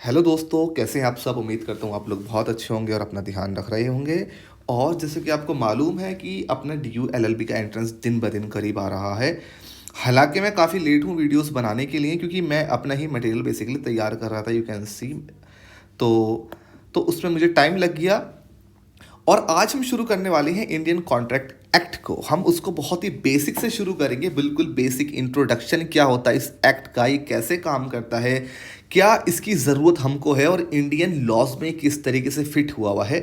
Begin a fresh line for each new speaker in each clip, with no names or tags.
Hello दोस्तों, कैसे हैं आप सब। उम्मीद करता हूँ आप लोग बहुत अच्छे होंगे और अपना ध्यान रख रहे होंगे। और जैसे कि आपको मालूम है कि अपना D U L L B का एंट्रेंस दिन ब दिन करीब आ रहा है। हालांकि मैं काफ़ी लेट हूँ वीडियोस बनाने के लिए, क्योंकि मैं अपना ही मटेरियल बेसिकली तैयार कर रहा था, यू कैन सी। तो तो उसमें मुझे टाइम लग गया। और आज हम शुरू करने वाले हैं इंडियन कॉन्ट्रैक्ट एक्ट को। हम उसको बहुत ही बेसिक से शुरू करेंगे, बिल्कुल बेसिक इंट्रोडक्शन क्या होता है इस एक्ट का, ये कैसे काम करता है, क्या इसकी ज़रूरत हमको है और इंडियन लॉज में किस तरीके से फिट हुआ है,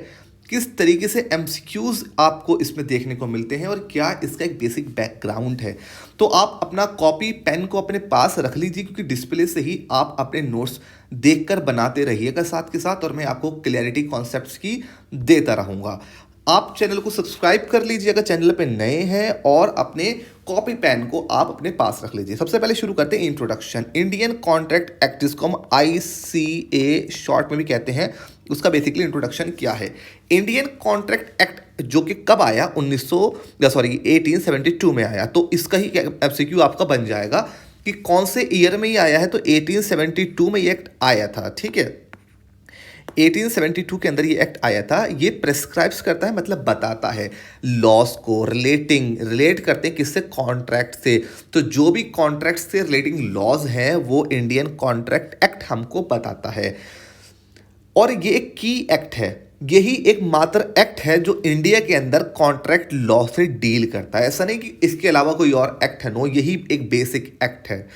किस तरीके से एमसीक्यूज आपको इसमें देखने को मिलते हैं और क्या इसका एक बेसिक बैकग्राउंड है। तो आप अपना कॉपी पेन को अपने पास रख लीजिए, क्योंकि डिस्प्ले से ही आप अपने नोट्स देखकर बनाते रहिएगा साथ के साथ, और मैं आपको क्लैरिटी कॉन्सेप्ट्स की देता रहूँगा। आप चैनल को सब्सक्राइब कर लीजिए अगर चैनल पे नए हैं, और अपने कॉपी पेन को आप अपने पास रख लीजिए। सबसे पहले शुरू करते हैं इंट्रोडक्शन। इंडियन कॉन्ट्रैक्ट एक्ट, जिसको हम ICA शॉर्ट में भी कहते हैं, उसका बेसिकली इंट्रोडक्शन क्या है। इंडियन कॉन्ट्रैक्ट एक्ट जो कि कब आया, 1872 में आया। तो इसका ही एमसीक्यू आपका बन जाएगा कि कौन से ईयर में ये आया है। तो 1872 में ये एक्ट आया था, ठीक है। 1872 के अंदर ये एक्ट आया था। ये प्रेस्क्राइब्स करता है, मतलब बताता है लॉस को, रिलेट करते हैं किससे, कॉन्ट्रैक्ट से। तो जो भी कॉन्ट्रैक्ट से रिलेटिंग लॉज हैं वो इंडियन कॉन्ट्रैक्ट एक्ट हमको बताता है। और ये एक की एक्ट है, यही एक मात्र एक्ट है जो इंडिया के अंदर कॉन्ट्रैक्ट लॉ से डील करता है। ऐसा नहीं कि इसके अलावा कोई और एक्ट है, नो, यही एक बेसिक एक्ट है।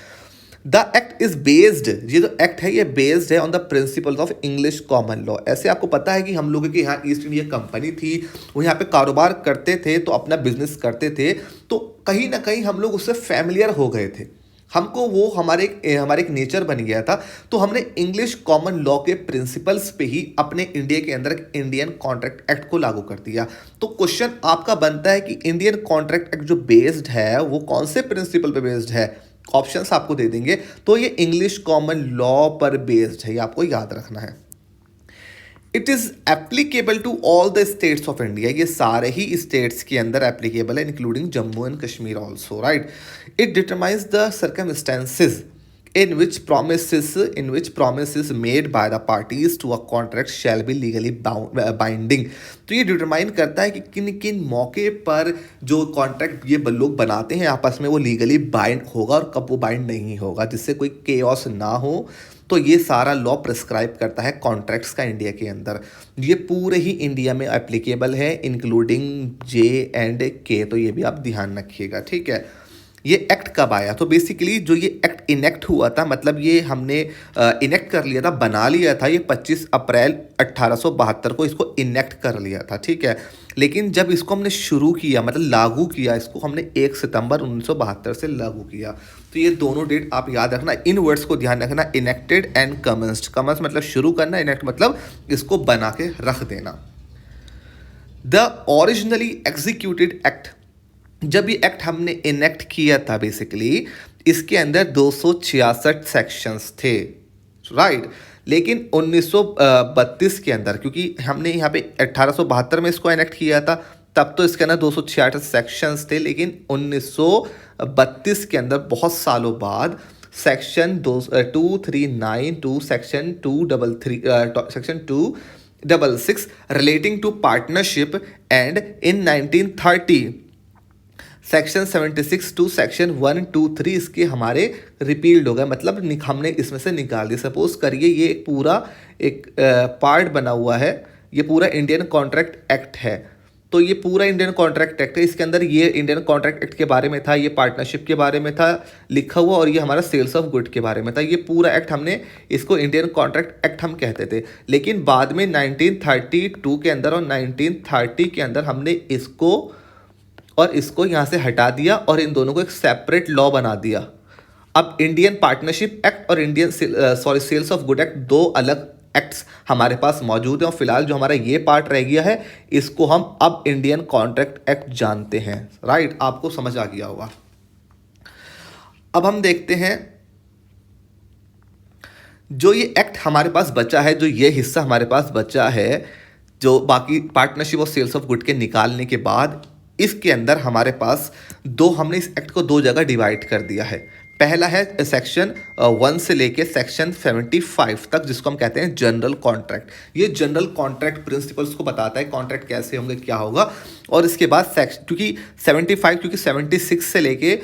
द एक्ट इज बेस्ड, ये जो एक्ट है ये बेस्ड है on the principles of English common law. ऐसे आपको पता है कि हम लोगों के यहाँ ईस्ट इंडिया कंपनी थी, वो यहाँ पे कारोबार करते थे, तो अपना बिजनेस करते थे, तो कहीं ना कहीं हम लोग उससे फैमिलियर हो गए थे। हमको वो हमारे एक नेचर बन गया था। तो हमने इंग्लिश कॉमन लॉ के प्रिंसिपल्स पे ही अपने इंडिया के अंदर इंडियन कॉन्ट्रैक्ट एक्ट को लागू कर दिया। तो क्वेश्चन आपका बनता है कि इंडियन कॉन्ट्रैक्ट एक्ट जो बेस्ड है वो कौन से प्रिंसिपल पे बेस्ड है। ऑप्शंस आपको दे देंगे, तो ये इंग्लिश कॉमन लॉ पर बेस्ड है, ये आपको याद रखना है। It is applicable to all the states of India, ये सारे ही स्टेट्स के अंदर एप्लीकेबल है, including Jammu and Kashmir also, right. It determines the circumstances in which promises made by the parties to a contract shall be legally binding। तो ये determine करता है कि किन किन मौके पर जो कॉन्ट्रैक्ट ये लोग बनाते हैं आपस में वो लीगली बाइंड होगा और कब वो बाइंड नहीं होगा, जिससे कोई केओस ना हो। तो ये सारा लॉ प्रिस्क्राइब करता है कॉन्ट्रैक्ट्स का इंडिया के अंदर। ये पूरे ही इंडिया में एप्लीकेबल है, इंक्लूडिंग J&K। तो ये भी आप ध्यान रखिएगा, ठीक है। ये एक्ट कब आया, तो बेसिकली जो ये एक्ट इनेक्ट हुआ था, मतलब ये हमने इनेक्ट कर लिया था, बना लिया था, ये 25 अप्रैल 1872 को इसको इनेक्ट कर लिया था, ठीक है। लेकिन जब इसको हमने शुरू किया, मतलब लागू किया, इसको हमने 1 सितंबर 1972 से लागू किया। तो ये दोनों डेट आप याद रखना, इन वर्ड्स को ध्यान रखना, इनेक्टेड एंड कमेंस्ड। कमेंस मतलब शुरू करना, इनेक्ट मतलब इसको बना के रख देना। द ओरिजिनली एग्जीक्यूटेड एक्ट, जब ये एक्ट हमने इनेक्ट किया था, बेसिकली इसके अंदर 266 सेक्शंस थे, राइट। लेकिन 1932 के अंदर, क्योंकि हमने यहाँ पे 1872 में इसको इनेक्ट किया था, तब तो इसके अंदर 266 सेक्शंस थे। लेकिन 1932 के अंदर बहुत सालों बाद section 239 to section 266 relating to partnership, and in 1930 section 76 to section 123 इसके हमारे रिपील्ड हो गए, मतलब हमने इसमें से निकाल दिया। सपोज करिए ये पूरा एक पार्ट बना हुआ है, ये पूरा इंडियन कॉन्ट्रैक्ट एक्ट है। तो ये पूरा इंडियन कॉन्ट्रैक्ट एक्ट है, इसके अंदर ये इंडियन कॉन्ट्रैक्ट एक्ट के बारे में था, ये पार्टनरशिप के बारे में था लिखा हुआ, और ये हमारा सेल्स ऑफ गुड के बारे में था। ये पूरा एक्ट हमने इसको इंडियन कॉन्ट्रैक्ट एक्ट हम कहते थे। लेकिन बाद में 1932 के अंदर और 1930 के अंदर हमने इसको यहाँ से हटा दिया और इन दोनों को एक सेपरेट लॉ बना दिया। अब इंडियन पार्टनरशिप एक्ट और Indian sales of good act, दो अलग एक्ट्स हमारे पास मौजूद हैं। और फिलहाल जो हमारा ये पार्ट रह गया है, इसको हम अब इंडियन कॉन्ट्रैक्ट एक्ट जानते हैं, राइट। आपको समझ आ गया होगा। अब हम देखते हैं जो ये एक्ट हमारे पास बचा है, जो ये हिस्सा हमारे पास बचा है, जो बाकी पार्टनरशिप और सेल्स ऑफ गुड के निकालने के बाद इसके अंदर हमारे पास हमने इस एक्ट को दो जगह डिवाइड कर दिया है। पहला है सेक्शन 1 से लेके सेक्शन 75 तक, जिसको हम कहते हैं जनरल कॉन्ट्रैक्ट। ये जनरल कॉन्ट्रैक्ट प्रिंसिपल्स को बताता है कॉन्ट्रैक्ट कैसे होंगे, क्या होगा। और इसके बाद सेक्शन, क्योंकि 75, क्योंकि 76 से लेके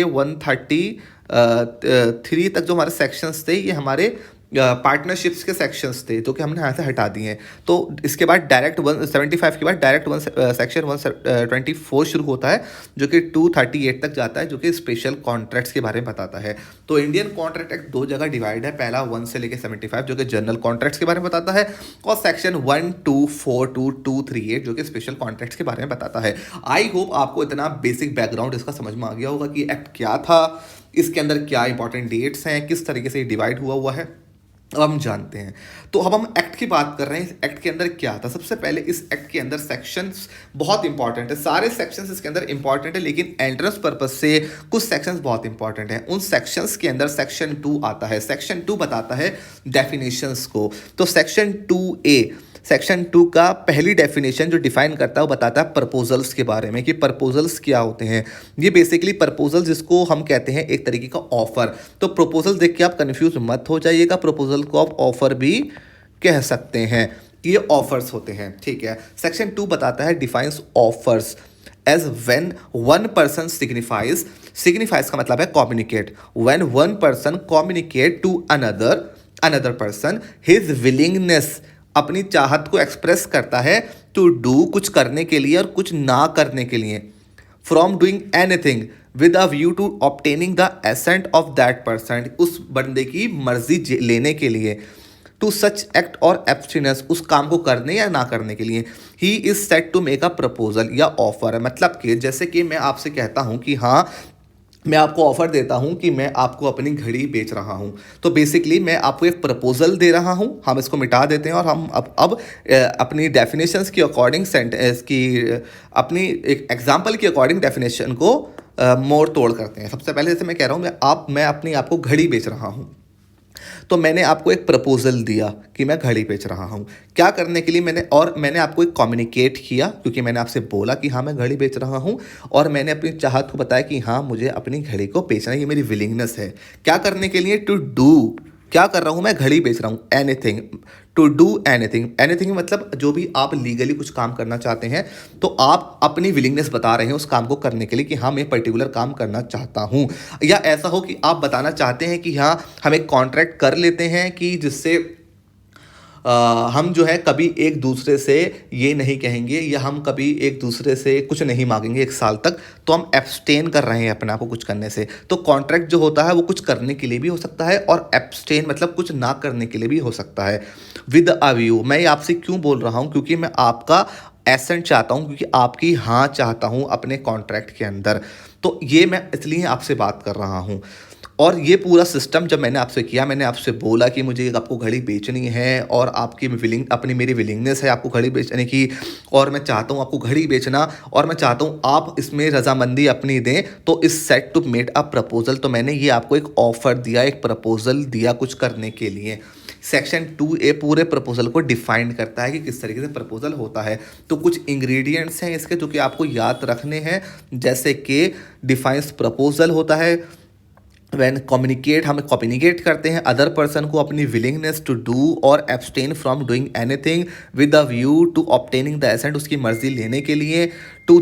133 तक जो हमारे सेक्शंस थे, ये हमारे पार्टनरशिप्स के सेक्शंस थे, जो कि हमने यहाँ से हटा दिए हैं। तो इसके बाद डायरेक्ट 175 के बाद डायरेक्ट सेक्शन 124 शुरू होता है, जो कि 238 तक जाता है, जो कि स्पेशल कॉन्ट्रैक्ट्स के बारे में बताता है। तो इंडियन कॉन्ट्रैक्ट एक्ट दो जगह डिवाइड है, पहला 1 से लेकर 75 जो कि जनरल कॉन्ट्रैक्ट्स के बारे में बताता है, और सेक्शन 124 जो कि स्पेशल कॉन्ट्रैक्ट्स के बारे में बताता है। आई होप आपको इतना बेसिक बैकग्राउंड इसका समझ में आ गया होगा कि एक्ट क्या था, इसके अंदर क्या इंपॉर्टेंट डेट्स हैं, किस तरीके से डिवाइड हुआ है, अब हम जानते हैं। तो अब हम एक्ट की बात कर रहे हैं, इस एक्ट के अंदर क्या था। सबसे पहले इस एक्ट के अंदर सेक्शंस बहुत इंपॉर्टेंट है, सारे सेक्शंस इसके अंदर इंपॉर्टेंट है, लेकिन एंट्रेंस पर्पस से कुछ सेक्शंस बहुत इंपॉर्टेंट हैं। उन सेक्शंस के अंदर सेक्शन 2 आता है। सेक्शन 2 बताता है डेफिनेशंस को। तो सेक्शन 2 का पहली डेफिनेशन जो डिफाइन करता है, वो बताता है प्रपोजल्स के बारे में, कि प्रपोजल्स क्या होते हैं। ये बेसिकली प्रपोजल, जिसको हम कहते हैं एक तरीके का ऑफर। तो प्रपोजल देख के आप कंफ्यूज मत हो जाइएगा, प्रपोजल को आप ऑफर भी कह सकते हैं, ये ऑफर्स होते हैं, ठीक है। सेक्शन 2 बताता है defines offers as when one person signifies का मतलब है communicate, when one person communicate to another person his willingness, अपनी चाहत को एक्सप्रेस करता है, टू डू कुछ करने के लिए और कुछ ना करने के लिए, from doing anything with a view to obtaining the assent of that person, उस बंदे की मर्जी लेने के लिए, टू सच एक्ट और एब्स्टिनेंस, उस काम को करने या ना करने के लिए, he is said to make a proposal या ऑफर। मतलब कि जैसे कि मैं आपसे कहता हूँ कि हाँ, मैं आपको ऑफर देता हूं कि मैं आपको अपनी घड़ी बेच रहा हूं, तो बेसिकली मैं आपको एक प्रपोजल दे रहा हूं। हम इसको मिटा देते हैं और हम अब अपनी डेफिनेशंस की अकॉर्डिंग सेंटेंस की अपनी एक एग्जांपल की अकॉर्डिंग डेफिनेशन को मोड़ तोड़ करते हैं। सबसे पहले जैसे मैं कह रहा हूं, मैं अपनी आपको घड़ी बेच रहा हूं, तो मैंने आपको एक प्रपोजल दिया कि मैं घड़ी बेच रहा हूँ, क्या करने के लिए, मैंने आपको एक कम्युनिकेट किया, क्योंकि मैंने आपसे बोला कि हाँ मैं घड़ी बेच रहा हूँ, और मैंने अपनी चाहत को बताया कि हाँ मुझे अपनी घड़ी को बेचना है, ये मेरी विलिंगनेस है। क्या करने के लिए, टू डू, क्या कर रहा हूँ मैं, घड़ी बेच रहा हूँ, एनीथिंग, टू डू एनीथिंग मतलब जो भी आप लीगली कुछ काम करना चाहते हैं, तो आप अपनी विलिंगनेस बता रहे हैं उस काम को करने के लिए कि हाँ मैं पर्टिकुलर काम करना चाहता हूँ। या ऐसा हो कि आप बताना चाहते हैं कि हाँ हम एक कॉन्ट्रैक्ट कर लेते हैं कि जिससे हम जो है कभी एक दूसरे से ये नहीं कहेंगे, या हम कभी एक दूसरे से कुछ नहीं मांगेंगे 1 साल तक, तो हम एब्सटेन कर रहे हैं अपने आप को कुछ करने से। तो कॉन्ट्रैक्ट जो होता है वो कुछ करने के लिए भी हो सकता है, और एब्सटेन मतलब कुछ ना करने के लिए भी हो सकता है। विद अ व्यू, मैं ये आपसे क्यों बोल रहा हूँ, क्योंकि मैं आपका एसेंट चाहता हूँ, क्योंकि आपकी हाँ चाहता हूँ अपने कॉन्ट्रैक्ट के अंदर, तो ये मैं इसलिए आपसे बात कर रहा हूँ। और ये पूरा सिस्टम जब मैंने आपसे किया, मैंने आपसे बोला कि मुझे आपको घड़ी बेचनी है, और आपकी मेरी विलिंगनेस है आपको घड़ी बेचने की, और मैं चाहता हूँ आपको घड़ी बेचना, और मैं चाहता हूँ आप इसमें रजामंदी अपनी दें, तो इस said to make a proposal, तो मैंने ये आपको एक ऑफर दिया, एक प्रपोजल दिया कुछ करने के लिए। सेक्शन 2A पूरे प्रपोजल को डिफाइन करता है कि किस तरीके से प्रपोजल होता है। तो कुछ इंग्रेडिएंट्स हैं इसके जो कि आपको याद रखने हैं, जैसे कि डिफाइंस प्रपोजल होता है, वैन कम्युनिकेट, हम कम्युनिकेट करते हैं अदर पर्सन को अपनी विलिंगनेस टू डू और abstain from doing anything with a view to obtaining the assent, उसकी मर्जी लेने के लिए, टू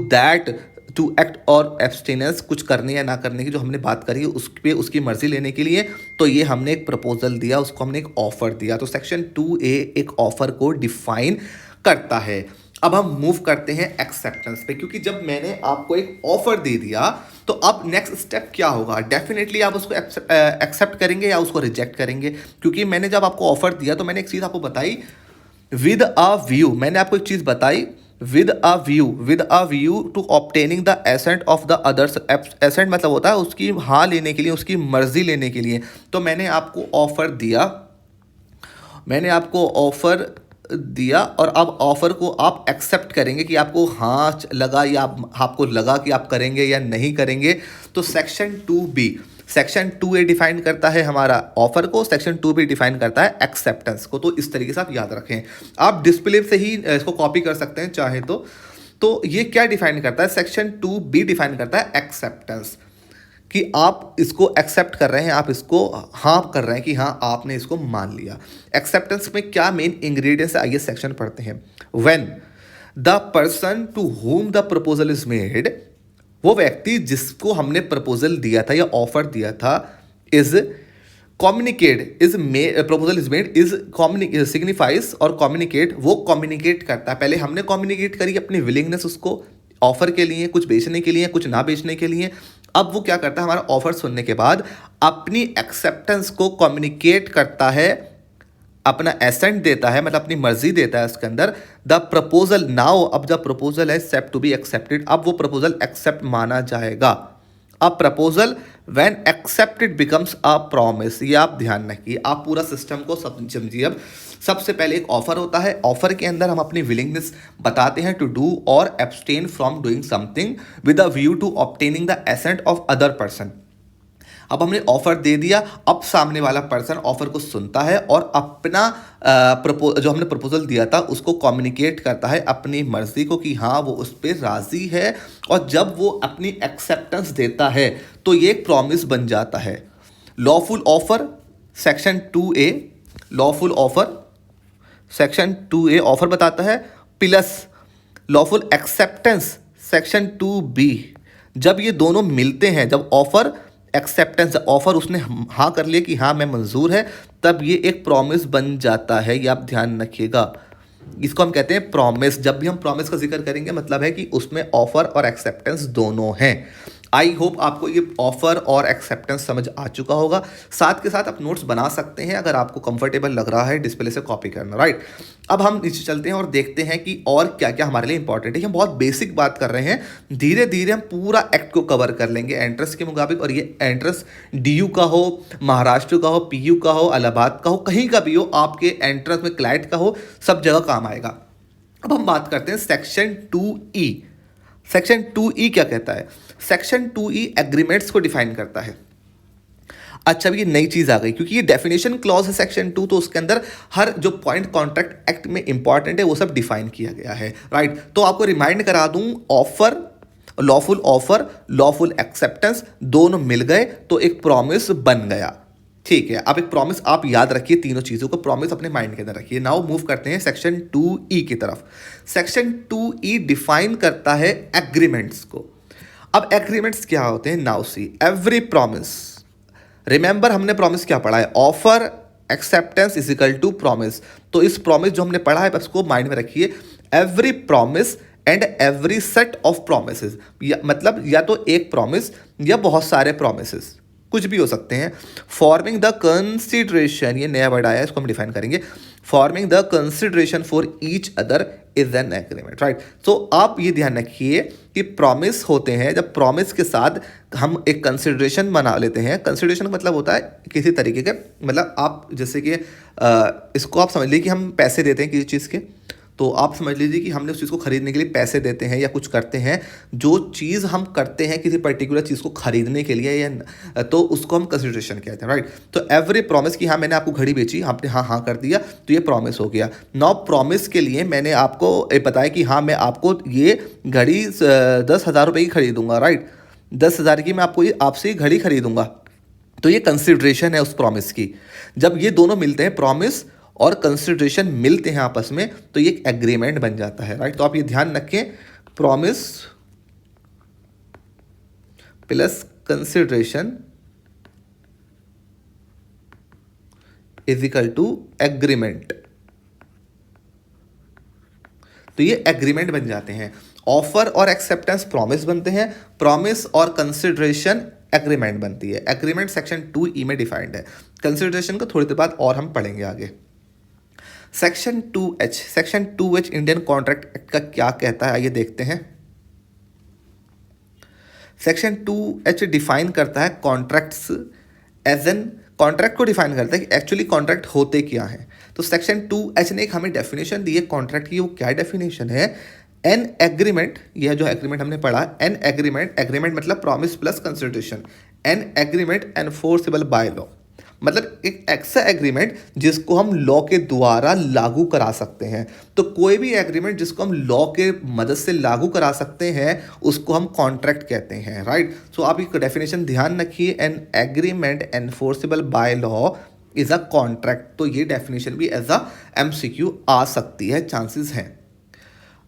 एक्ट और एब्सटेनेंस, कुछ करने या ना करने की जो हमने बात करी उस पे उसकी मर्जी लेने के लिए। तो ये हमने एक प्रपोजल दिया, उसको हमने एक ऑफर दिया। तो सेक्शन 2A एक ऑफर को डिफाइन करता है। अब हम मूव करते हैं एक्सेप्टेंस पे, क्योंकि जब मैंने आपको एक ऑफर दे दिया, तो अब नेक्स्ट स्टेप क्या होगा, डेफिनेटली आप उसको एक्सेप्ट करेंगे या उसको रिजेक्ट करेंगे। क्योंकि मैंने जब आपको ऑफर दिया तो मैंने एक चीज़ आपको बताई, विद अ व्यू, मैंने आपको एक चीज़ बताई, with a view to obtaining the assent of the others. Assent मतलब होता है उसकी हाँ लेने के लिए, उसकी मर्जी लेने के लिए। तो मैंने आपको ऑफर दिया, और अब ऑफर को आप एक्सेप्ट करेंगे कि आपको हाँ लगा, या आपको लगा कि आप करेंगे या नहीं करेंगे। तो सेक्शन 2A डिफाइन करता है हमारा ऑफर को, सेक्शन 2B डिफाइन करता है एक्सेप्टेंस को। तो इस तरीके से आप याद रखें, आप डिस्प्ले से ही इसको कॉपी कर सकते हैं चाहे तो ये क्या डिफाइन करता है, सेक्शन 2B डिफाइन करता है एक्सेप्टेंस। कि आप इसको एक्सेप्ट कर रहे हैं, आप इसको हाँ कर रहे हैं कि हाँ आपने इसको मान लिया। एक्सेप्टेंस में क्या मेन इंग्रेडिएंट्स है, आइए सेक्शन पढ़ते हैं। When the person to whom the proposal is made, वो व्यक्ति जिसको हमने प्रपोजल दिया था या ऑफर दिया था, is communicate, is proposal is made, is signifies और कम्युनिकेट, वो कम्युनिकेट करता है। पहले हमने कम्युनिकेट करी अपनी विलिंगनेस उसको ऑफर के लिए, कुछ बेचने के लिए, कुछ ना बेचने के लिए। अब वो क्या करता है, हमारा ऑफर सुनने के बाद अपनी एक्सेप्टेंस को कम्युनिकेट करता है, अपना एसेंट देता है, मतलब अपनी मर्जी देता है उसके अंदर। द प्रपोजल नाउ, अब द प्रपोजल है सेट टू बी एक्सेप्टेड, अब वो प्रपोजल एक्सेप्ट माना जाएगा। अब proposal when accepted becomes a promise, ये आप ध्यान रखिए, आप पूरा सिस्टम को समझिए। अब सबसे पहले एक ऑफर होता है, ऑफर के अंदर हम अपनी विलिंगनेस बताते हैं टू डू और abstain from doing something with a view to obtaining the assent of other person. अब हमने ऑफर दे दिया, अब सामने वाला पर्सन ऑफर को सुनता है और अपना जो हमने प्रपोजल दिया था उसको कम्युनिकेट करता है अपनी मर्जी को कि हाँ वो उस पर राजी है। और जब वो अपनी एक्सेप्टेंस देता है तो ये एक प्रॉमिस बन जाता है। Lawful offer section 2A, lawful offer section 2A offer बताता है, plus lawful acceptance section 2B। जब ये दोनों मिलते हैं, जब ऑफर एक्सेप्टेंस, ऑफर उसने हाँ कर लिया कि हाँ मैं मंजूर है, तब ये एक प्रॉमिस बन जाता है। ये आप ध्यान रखिएगा, इसको हम कहते हैं प्रॉमिस। जब भी हम प्रॉमिस का जिक्र करेंगे मतलब है कि उसमें ऑफर और एक्सेप्टेंस दोनों हैं। आई होप आपको ये ऑफर और एक्सेप्टेंस समझ आ चुका होगा। साथ के साथ आप नोट्स बना सकते हैं अगर आपको कंफर्टेबल लग रहा है डिस्प्ले से कॉपी करना, राइट। अब हम नीचे चलते हैं और देखते हैं कि और क्या क्या हमारे लिए इंपॉर्टेंट है। हम बहुत बेसिक बात कर रहे हैं, धीरे धीरे हम पूरा एक्ट को कवर कर लेंगे एंट्रेंस के मुताबिक। और ये एंट्रेंस DU का हो, महाराष्ट्र का हो, PU का हो, इलाहाबाद का हो, कहीं का भी हो, आपके एंट्रेंस में क्लैट का हो, सब जगह काम आएगा। अब हम बात करते हैं सेक्शन 2E। सेक्शन 2E क्या कहता है? सेक्शन 2E एग्रीमेंट्स को डिफाइन करता है। अच्छा, ये नई चीज आ गई क्योंकि ये डेफिनेशन क्लॉज है सेक्शन 2, तो उसके अंदर हर जो पॉइंट कॉन्ट्रैक्ट एक्ट में इंपॉर्टेंट है वो सब डिफाइन किया गया है, राइट। तो आपको रिमाइंड करा दूं, ऑफर, लॉफुल एक्सेप्टेंस दोनों मिल गए तो एक प्रॉमिस बन गया, ठीक है। अब एक प्रॉमिस आप याद रखिए, तीनों चीजों को प्रॉमिस अपने माइंड के अंदर रखिए। नाउ मूव करते हैं सेक्शन 2E की तरफ। सेक्शन 2E डिफाइन करता है एग्रीमेंट्स को। अब एग्रीमेंट्स क्या होते हैं? Now see, every promise, remember हमने प्रॉमिस क्या पढ़ा है? Offer acceptance is equal to promise. तो इस प्रॉमिस जो हमने पढ़ा है उसको माइंड में रखिए, every promise and every set of promises, मतलब या तो एक प्रॉमिस या बहुत सारे प्रोमिसेस, कुछ भी हो सकते हैं। फॉर्मिंग द कंसिडरेशन, ये नया वर्ड आया है, इसको हम डिफाइन करेंगे। Forming the consideration for each other is an agreement, right. तो आप ये ध्यान रखिए कि प्रॉमिस होते हैं, जब प्रॉमिस के साथ हम एक कंसिडरेशन बना लेते हैं। कंसिडरेशन का मतलब होता है किसी तरीके के, मतलब आप जैसे कि इसको आप समझ लीजिए कि हम पैसे देते हैं किसी चीज़ के, तो आप समझ लीजिए कि हमने उस चीज़ को खरीदने के लिए पैसे देते हैं या कुछ करते हैं। जो चीज़ हम करते हैं किसी पर्टिकुलर चीज़ को खरीदने के लिए या तो उसको हम कंसिडरेशन कहते हैं, राइट। तो एवरी प्रॉमिस कि हाँ मैंने आपको घड़ी बेची, आपने हाँ हाँ कर दिया, तो ये प्रॉमिस हो गया। नाउ प्रॉमिस के लिए मैंने आपको बताया कि हाँ मैं आपको ये घड़ी 10,000 रुपये की खरीदूंगा, राइट। 10,000 की मैं आपको आपसे घड़ी खरीदूंगा, तो ये कंसिडरेशन है उस प्रॉमिस की। जब ये दोनों मिलते हैं, प्रॉमिस और कंसिडरेशन मिलते हैं आपस में, तो ये एक एग्रीमेंट बन जाता है, राइट। तो आप ये ध्यान रखें, promise plus consideration is equal to agreement, तो ये एग्रीमेंट बन जाते हैं। ऑफर और एक्सेप्टेंस प्रॉमिस बनते हैं, प्रॉमिस और कंसिडरेशन एग्रीमेंट बनती है। एग्रीमेंट सेक्शन 2E में डिफाइंड है। कंसिडरेशन को थोड़ी देर बाद और हम पढ़ेंगे आगे। Section 2H, section 2H Indian contract act का क्या कहता है, आइए देखते हैं। सेक्शन 2H डिफाइन करता है कॉन्ट्रैक्ट्स एज एन, कॉन्ट्रैक्ट को डिफाइन करता है कि एक्चुअली कॉन्ट्रैक्ट होते क्या हैं। तो सेक्शन 2H ने एक हमें डेफिनेशन दी है कॉन्ट्रैक्ट की, वो क्या डेफिनेशन है? एन एग्रीमेंट, यह जो एग्रीमेंट हमने पढ़ा, एन एग्रीमेंट, एग्रीमेंट मतलब promise plus consideration, an agreement enforceable by law, मतलब एक ऐसा एग्रीमेंट जिसको हम लॉ के द्वारा लागू करा सकते हैं। तो कोई भी एग्रीमेंट जिसको हम लॉ के मदद से लागू करा सकते हैं उसको हम कॉन्ट्रैक्ट कहते हैं, राइट। सो आप एक डेफिनेशन ध्यान रखिए, an agreement enforceable by law is a contract. तो ये डेफिनेशन भी एज अ एमसीक्यू आ सकती है, चांसेस हैं।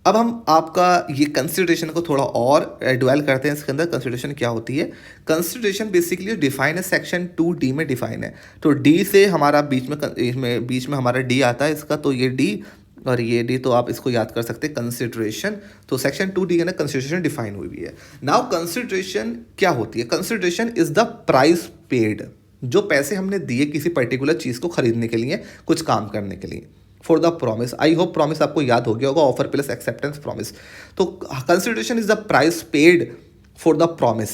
अब हम आपका ये कंसिडरेशन को थोड़ा और ड्वेल करते हैं। इसके अंदर कंसिडरेशन क्या होती है। कंसिडरेशन बेसिकली डिफाइन है सेक्शन 2D में डिफाइन है। तो डी से हमारा बीच में हमारा डी आता है इसका, तो ये डी और ये डी, तो आप इसको याद कर सकते हैं कंसिडरेशन। तो सेक्शन 2D के अंदर कंसिडरेशन डिफाइन हुई हुई है। नाउ कंसिडरेशन क्या होती है। Consideration is the price paid, जो पैसे हमने दिए किसी पर्टिकुलर चीज़ को खरीदने के लिए, कुछ काम करने के लिए, for the promise. I hope promise आपको याद हो गया होगा, ऑफर प्लस एक्सेप्टेंस प्रॉमिस। तो consideration is the price paid for the promise,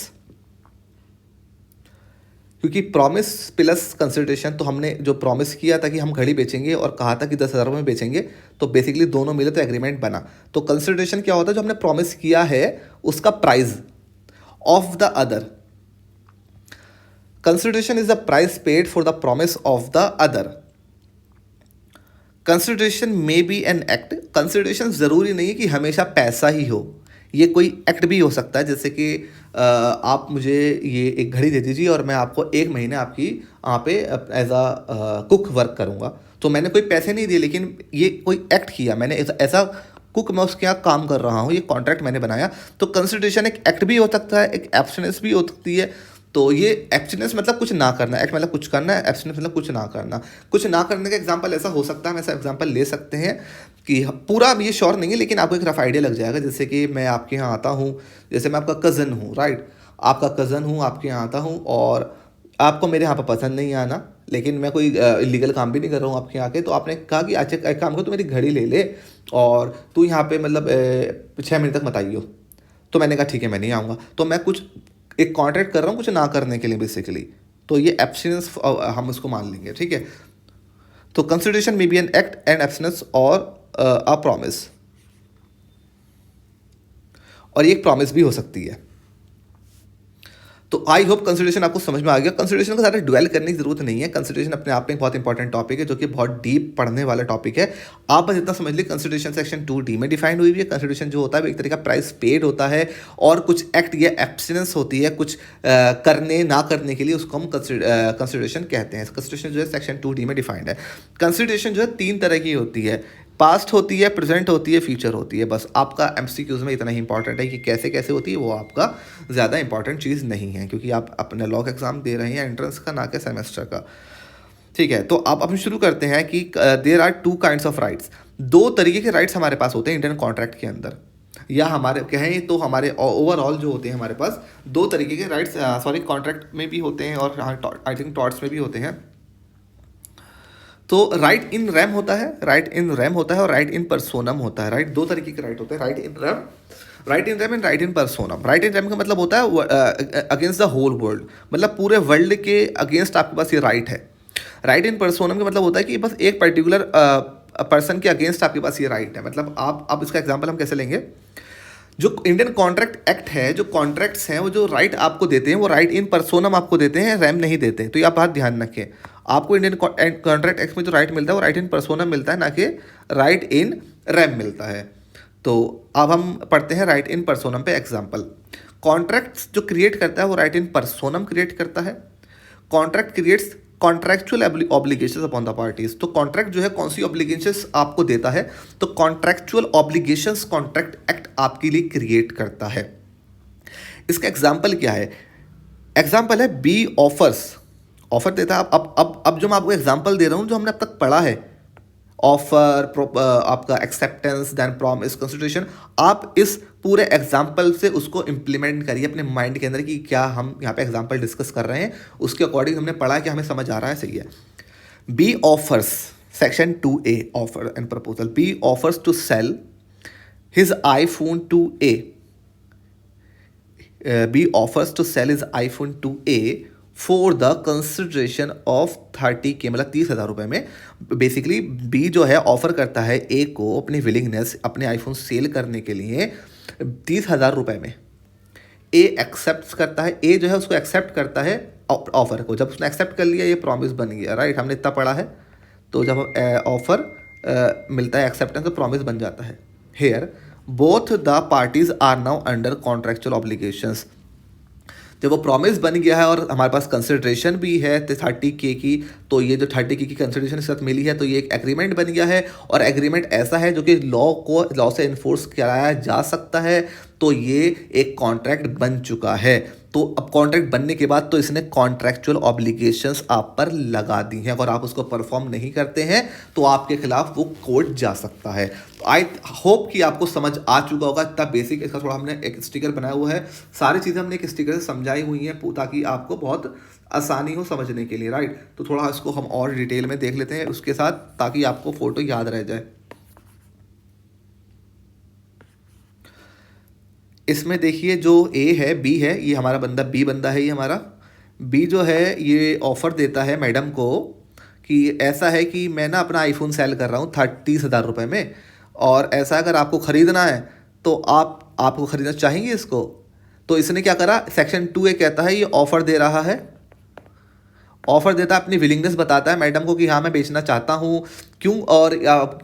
क्योंकि प्रॉमिस प्लस कंसिडरेशन, तो हमने जो प्रॉमिस किया था कि हम घड़ी बेचेंगे और कहा था कि 10,000 में बेचेंगे, तो बेसिकली दोनों मिले तो एग्रीमेंट बना। तो कंसिडरेशन क्या होता है, जो हमने प्रॉमिस किया है उसका price of the other. Consideration is the price paid for the promise of the other. Consideration may be an act. Consideration ज़रूरी नहीं है कि हमेशा पैसा ही हो, ये कोई एक्ट भी हो सकता है। जैसे कि आप मुझे ये एक घड़ी दे दीजिए और मैं आपको 1 महीने आपकी वहाँ पे एज अ कुक वर्क करूँगा। तो मैंने कोई पैसे नहीं दिए, लेकिन ये कोई एक्ट किया मैंने, ऐसा कुक मैं उसके यहाँ काम कर रहा हूँ, ये कॉन्ट्रैक्ट मैंने बनाया। तो कंसिडरेशन एक एक्ट भी हो सकता है, एक एब्सटेंस भी हो सकती है। तो ये एब्सटेंस मतलब कुछ ना करना, एक्ट मतलब कुछ करना है, एब्सटेंस मतलब कुछ ना करना। कुछ ना करने का एग्जांपल ऐसा हो सकता है, हम ऐसा एग्जांपल ले सकते हैं कि पूरा अब ये श्योर नहीं है, लेकिन आपको एक रफ आइडिया लग जाएगा। जैसे कि मैं आपके यहाँ आता हूँ, जैसे मैं आपका कज़न हूँ, राइट, आपका कज़न हूँ, आपके यहाँ आता हूँ और आपको मेरे यहाँ पर पसंद नहीं आना, लेकिन मैं कोई इलीगल काम भी नहीं कर रहा हूँ आपके यहाँ के। तो आपने कहा कि अच्छा एक काम करो, तू मेरी घड़ी ले ले और तू यहाँ पे मतलब 6 महीने तक मत आइयो। तो मैंने कहा ठीक है, मैं नहीं आऊँगा। तो मैं कुछ एक कॉन्ट्रैक्ट कर रहा हूँ कुछ ना करने के लिए बेसिकली, तो ये एब्सटेंस हम उसको मान लेंगे, ठीक है। तो consideration may be an act and abstains और अ प्रॉमिस, और ये एक प्रॉमिस भी हो सकती है। तो आई होप कंसिडरेशन आपको समझ में आ गया। कंसिडरेशन को ज़्यादा ड्वेल करने की जरूरत नहीं है। कंसिडरेशन अपने आप में बहुत इंपॉर्टेंट टॉपिक है, जो कि बहुत डीप पढ़ने वाला टॉपिक है। आप बस इतना समझ लीजिए, कंसिडरेशन सेक्शन 2D में डिफाइंड हुई है। कंसिडरेशन जो होता है वो एक तरीका प्राइस पेड होता है, और कुछ एक्ट या एब्सटेंस होती है कुछ करने ना करने के लिए, उसको हम कंसिडरेशन कहते हैं। कंसिडरेशन जो है सेक्शन 2D में डिफाइंड है। कंसिडरेशन जो है 3 तरह की होती है, पास्ट होती है, प्रेजेंट होती है, फ्यूचर होती है। बस आपका एमसीक्यूज में इतना ही इंपॉर्टेंट है कि कैसे कैसे होती है, वो आपका ज़्यादा इंपॉर्टेंट चीज़ नहीं है, क्योंकि आप अपने लॉ का एग्ज़ाम दे रहे हैं एंट्रेंस का, ना कि सेमेस्टर का, ठीक है। तो आप शुरू करते हैं कि there are 2 kinds of rights. 2 तरीके के राइट्स हमारे पास होते हैं इंडियन कॉन्ट्रैक्ट के अंदर, या हमारे कहें तो हमारे ओवरऑल जो होते हैं हमारे पास 2 तरीके के राइट्स, सॉरी, कॉन्ट्रैक्ट में भी होते हैं और आई थिंक टॉर्ट्स में भी होते हैं। तो राइट इन रेम होता है, राइट इन रेम होता है और राइट इन पर्सोनम होता है, राइट। 2 तरीके के राइट होते हैं, right in rem and right in personam. Right in rem का मतलब होता है अगेंस्ट द होल वर्ल्ड, मतलब पूरे वर्ल्ड के अगेंस्ट आपके पास ये राइट है। राइट इन पर्सोनम का मतलब होता है कि बस एक पर्टिकुलर पर्सन के अगेंस्ट आपके पास ये राइट है। मतलब आप, अब इसका एग्जांपल हम कैसे लेंगे। जो इंडियन कॉन्ट्रैक्ट एक्ट है, जो कॉन्ट्रैक्ट्स हैं, वो जो राइट आपको देते हैं वो राइट इन पर्सोनम आपको देते हैं, रैम नहीं देते हैं। तो ये आप बात ध्यान रखें, आपको इंडियन कॉन्ट्रैक्ट एक्ट में जो राइट मिलता है वो राइट इन पर्सोनम मिलता है, ना कि राइट इन रैम मिलता है। तो अब हम पढ़ते हैं राइट इन पर्सोनम पे एग्जाम्पल। कॉन्ट्रैक्ट्स जो क्रिएट करता है वो राइट इन पर्सोनम क्रिएट करता है। Contract creates contractual obligations upon the parties. तो कॉन्ट्रैक्ट जो है कौन सी ऑब्लिगेशंस आपको देता है, तो कॉन्ट्रैक्चुअल ऑब्लिगेशंस कॉन्ट्रैक्ट एक्ट आपके लिए क्रिएट करता है। इसका एग्जांपल क्या है, एग्जांपल है बी ऑफर्स, ऑफर देता है। अब जो मैं आपको एग्जांपल दे रहा हूँ, जो हमने अब तक पढ़ा है, ऑफर, आपका एक्सेप्टेंस, देन प्रॉमिस, कंसिडरेशन, आप इस पूरे एग्जाम्पल से उसको इम्प्लीमेंट करिए अपने माइंड के अंदर कि क्या हम यहाँ पे एग्जाम्पल डिस्कस कर रहे हैं, उसके अकॉर्डिंग हमने पढ़ा कि हमें समझ आ रहा है, सही है। B offers, section 2A, offer and proposal. B offers to sell his iPhone 2A। B offers to sell his iPhone 2A for the consideration of 30K, मतलब 30,000 रुपये में। बेसिकली बी जो है ऑफर करता है ए को अपनी विलिंगनेस अपने आईफोन सेल करने के लिए 30,000 रुपये में। ए एक्सेप्ट करता है, ए जो है उसको एक्सेप्ट करता है ऑफर को। जब उसने एक्सेप्ट कर लिया ये प्रॉमिस बन गया, राइट, हमने इतना पढ़ा है। तो जब ऑफर मिलता है, एक्सेप्टेंस, तो प्रॉमिस बन जाता है। Here both the parties are now under contractual obligations. जब वो प्रॉमिस बन गया है और हमारे पास कंसिडरेशन भी है 30K की, तो ये जो 30K की कंसिडरेशन के साथ मिली है, तो ये एक एग्रीमेंट बन गया है। और एग्रीमेंट ऐसा है जो कि लॉ से इन्फोर्स कराया जा सकता है। तो ये एक कॉन्ट्रैक्ट बन चुका है। तो अब कॉन्ट्रैक्ट बनने के बाद तो इसने कॉन्ट्रैक्चुअल ऑब्लिगेशंस आप पर लगा दी हैं। अगर आप उसको परफॉर्म नहीं करते हैं तो आपके खिलाफ वो कोर्ट जा सकता है। तो आई होप कि आपको समझ आ चुका होगा। इतना बेसिक, इसका थोड़ा हमने एक स्टिकर बनाया हुआ है, सारी चीज़ें हमने एक स्टिकर से समझाई हुई हैं ताकि आपको बहुत आसानी हो समझने के लिए, राइट। तो थोड़ा इसको हम और डिटेल में देख लेते हैं उसके साथ, ताकि आपको फोटो याद रह जाए। इसमें देखिए जो ए है, बी है, ये हमारा बंदा बी बंदा है। ये हमारा बी जो है ये ऑफ़र देता है मैडम को कि ऐसा है कि मैं ना अपना आईफोन सेल कर रहा हूँ 30,000 रुपये में, और ऐसा अगर आपको ख़रीदना है तो आपको ख़रीदना चाहेंगे इसको। तो इसने क्या करा, सेक्शन 2A कहता है ये ऑफ़र दे रहा है, ऑफर देता है, अपनी विलिंगनेस बताता है मैडम को कि हाँ मैं बेचना चाहता हूँ। क्यों, और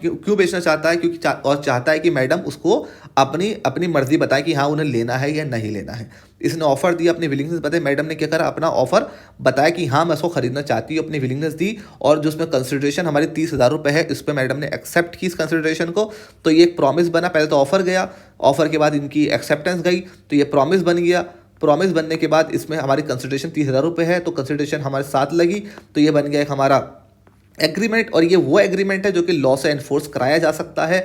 क्यों बेचना चाहता है, क्योंकि और चाहता है कि मैडम उसको अपनी अपनी मर्जी बताए कि हाँ उन्हें लेना है या नहीं लेना है। इसने ऑफर दिया, अपनी विलिंगनेस बताई। मैडम ने क्या करा, अपना ऑफर बताया कि हाँ मैं उसको खरीदना चाहती हूँ, अपनी विलिंगनेस दी। और जो उसमें कंसिडरेशन हमारी 30,000 रुपये है, इस पर मैडम ने एक्सेप्ट की इस कंसिडरेशन को। तो ये एक प्रॉमिस बना। पहले तो ऑफर गया, ऑफर के बाद इनकी एक्सेप्टेंस गई, तो ये प्रॉमिस बन गया। प्रॉमिस बनने के बाद इसमें हमारी कंसिडरेशन 30,000 रुपये है, तो कंसिडरेशन हमारे साथ लगी, तो ये बन गया एक हमारा एग्रीमेंट। और ये वो एग्रीमेंट है जो कि लॉ से एनफोर्स कराया जा सकता है।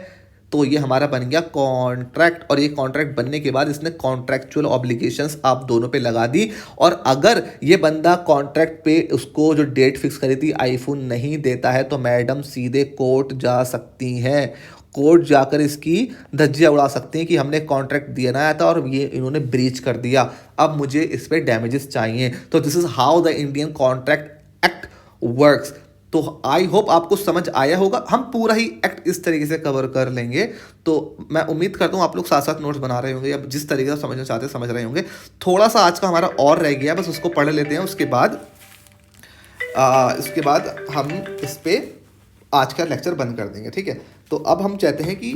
तो ये हमारा बन गया कॉन्ट्रैक्ट। और ये कॉन्ट्रैक्ट बनने के बाद इसने कॉन्ट्रैक्चुअल ऑब्लिगेशंस आप दोनों पे लगा दी। और अगर ये बंदा कॉन्ट्रैक्ट पे उसको जो डेट फिक्स करी थी आईफोन नहीं देता है, तो मैडम सीधे कोर्ट जा सकती हैं। कोर्ट जाकर इसकी धज्जियां उड़ा सकते हैं कि हमने कॉन्ट्रैक्ट दिया था और ये इन्होंने ब्रीच कर दिया, अब मुझे इस पे डैमेजेस चाहिए। तो this is how the Indian contract act works. तो आई होप आपको समझ आया होगा। हम पूरा ही एक्ट इस तरीके से कवर कर लेंगे। तो मैं उम्मीद करता हूँ आप लोग साथ साथ नोट्स बना रहे होंगे, या जिस तरीके से समझना चाहते हैं समझ रहे होंगे। थोड़ा सा आज का हमारा और रह गया, बस उसको पढ़ लेते हैं। उसके बाद हम इस पे आज का लेक्चर बंद कर देंगे, ठीक है। तो अब हम चाहते हैं कि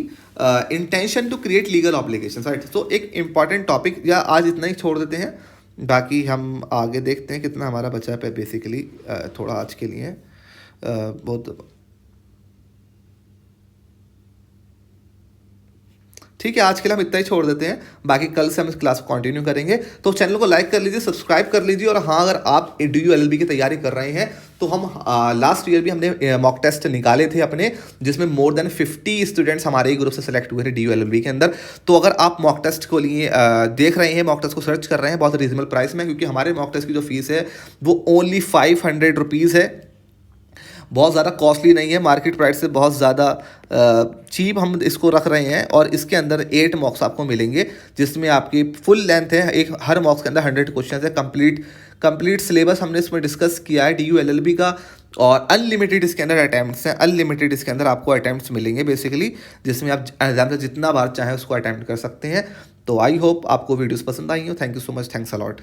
intention to create legal obligation, right. तो एक इंपॉर्टेंट टॉपिक, या आज इतना ही छोड़ देते हैं, बाकी हम आगे देखते हैं कितना हमारा बचा पे। बेसिकली थोड़ा आज के लिए बहुत ठीक है। आज के लिए हम इतना ही छोड़ देते हैं, बाकी कल से हम इस क्लास को कंटिन्यू करेंगे। तो चैनल को लाइक कर लीजिए, सब्सक्राइब कर लीजिए। और हाँ, अगर आप DU LLB की तैयारी कर रहे हैं तो हम लास्ट ईयर भी हमने मॉक टेस्ट निकाले थे अपने, जिसमें मोर देन 50 स्टूडेंट्स हमारे ही ग्रुप से सेलेक्ट हुए थे DU LLB के अंदर। तो अगर आप मॉक टेस्ट को लिए देख रहे हैं, मॉक टेस्ट को सर्च कर रहे हैं बहुत रीजनेबल प्राइस में, क्योंकि हमारे मॉक टेस्ट की जो फीस है वो ओनली 500 रुपीज़ है, बहुत ज़्यादा कॉस्टली नहीं है, मार्केट प्राइस से बहुत ज़्यादा चीप हम इसको रख रहे हैं। और इसके अंदर 8 मॉक्स आपको मिलेंगे, जिसमें आपकी फुल लेंथ है, एक हर मॉक्स के अंदर 100 क्वेश्चन है। कंप्लीट सिलेबस हमने इसमें डिस्कस किया है DU LLB का। और अनलिमिटेड इसके अंदर अटैम्प्ट्स हैं, अनलिमिटेड इसके अंदर आपको अटैम्प्ट्स मिलेंगे बेसिकली, जिसमें आप एग्जाम से जितना बार चाहें उसको अटैम्प्ट कर सकते हैं। तो आई होप आपको वीडियोस पसंद आई हो। Thank you so much, thanks a lot.